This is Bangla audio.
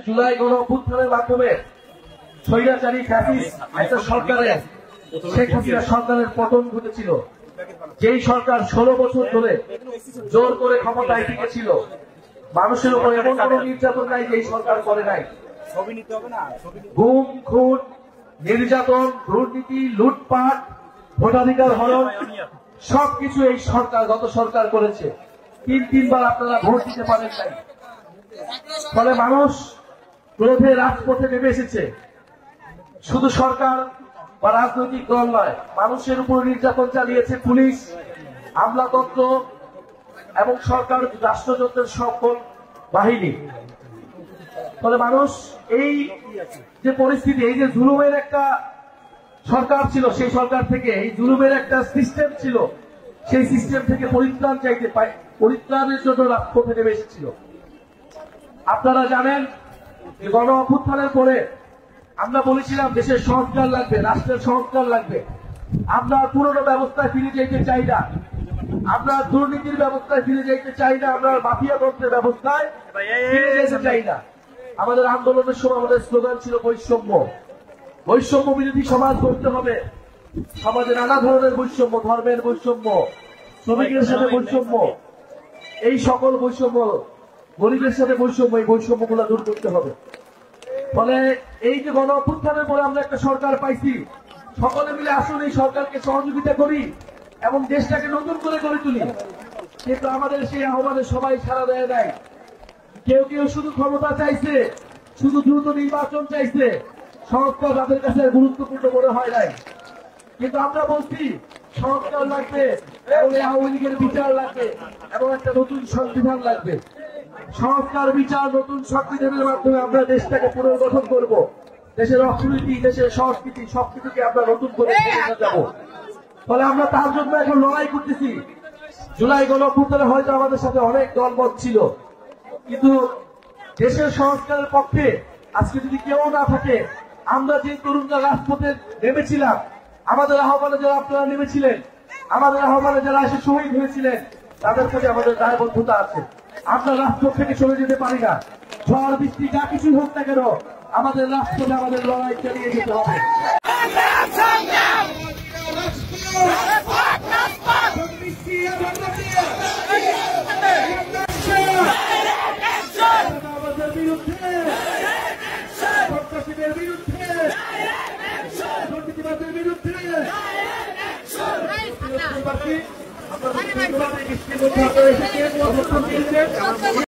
জুলাই গণ অভ্যুত্থানের মাধ্যমে স্বৈরাচারী ফ্যাসিস্ট একটা সরকারের শেখ হাসিনা সরকারের পতন ঘটেছিল। যেই সরকার 16 বছর ধরে জোর করে ক্ষমতায় টিকেছিল, মানুষের উপর এমন কোন নির্যাতন নাই যেই সরকার করে নাই। গুম, খুন, নির্যাতন, দুর্নীতি, লুটপাট, ভোটাধিকার হরণ সবকিছু এই সরকার গত সরকার করেছে। তিনবার আপনারা ভোট দিতে পারেন নাই, ফলে মানুষ ক্রোধে রাজপথে নেমে এসেছে। শুধু সরকার বা রাজনৈতিক দল নয়, মানুষের উপর নির্যাতন চালিয়েছে পুলিশ, আমলাতন্ত্র এবং সরকার রাষ্ট্রযন্ত্রের সকল বাহিনী। ফলে মানুষ এই যে পরিস্থিতি, এই যে জুলুমের একটা সরকার ছিল, সেই সরকার থেকে এই জুলুমের একটা সিস্টেম ছিল, সেই সিস্টেম থেকে পরিত্রাণ চাইতে পায়, পরিত্রাণের জন্য রাজপথে নেমে এসেছিল। আপনারা জানেন যে গণ অভ্যুত্থানের পরে আমরা বলেছিলাম দেশের সংস্কার লাগবে, রাষ্ট্রের সংস্কার লাগবে। আমরা পুরনো ব্যবস্থায় ফিরে যেতে চাই না, আমরা দুর্নীতির ব্যবস্থায় ফিরে যেতে চাই না, আমরা মাফিয়া তন্ত্রের ব্যবস্থায় ফিরে যেতে চাই না। আমাদের আন্দোলনের সময় আমাদের স্লোগান ছিল বৈষম্য, বৈষম্য বিরোধী সমাজ গড়তে হবে। সমাজে নানা ধরনের বৈষম্য, ধর্মের বৈষম্য, শ্রমিকের সাথে বৈষম্য, এই সকল বৈষম্য, গরিবের সাথে বৈষম্য, এই বৈষম্যগুলো দূর করতে হবে। ফলে এই যে গণ অভ্যুত্থানের পরে আমরা একটা সরকার পাইছি, সকলে মিলে আসুন এই সরকারকে সহযোগিতা করি এবং দেশটাকে নতুন করে গড়ে তুলি। কিন্তু আমাদের সেই আহ্বানে সবাই সাড়া দেয় নাই। কেউ কেউ শুধু ক্ষমতা চাইছে, শুধু দ্রুত নির্বাচন চাইছে, সংস্কার তাদের কাছে গুরুত্বপূর্ণ মনে হয় নাই। কিন্তু আমরা বলছি সংস্কার লাগবে এবং এই আওয়ামী লীগের বিচার লাগবে এবং একটা নতুন সংবিধান লাগবে। সংস্কার, বিচার, নতুন সংবিধানের মাধ্যমে আমরা দেশটাকে পুনর্গঠন করব। দেশের অর্থনীতি, দেশের সংস্কৃতি সবকিছুকে আমরা নতুন করে যাব। ফলে আমরা তার জন্য এখন লড়াই করতেছি। জুলাই গণ অভ্যুত্থানে হয়তো আমাদের সাথে অনেক দলমত ছিল, কিন্তু দেশের সংস্কারের পক্ষে আজকে যদি কেউ না থাকে, আমরা যে তরুণরা রাজপথে নেমেছিলাম, আমাদের আহ্বানে যারা আপনারা নেমেছিলেন, আমাদের আহ্বানে যারা এসে শহীদ হয়েছিলেন, তাদের প্রতি আমাদের দায়বদ্ধতা আছে। আমরা রাজপথ থেকে সরে যেতে পারি না। ঝড় বৃষ্টি যা কিছু হোক না কেন, আমাদের রাজপথে আমাদের লড়াই চালিয়ে যেতে হবে। আমাদের বিরুদ্ধে, সন্ত্রাসীদের বিরুদ্ধে, দুর্নীতিবাদের বিরুদ্ধে আপনাদের ধন্যবাদ। এই বৃষ্টির মধ্যে আপনারা এসেছেন।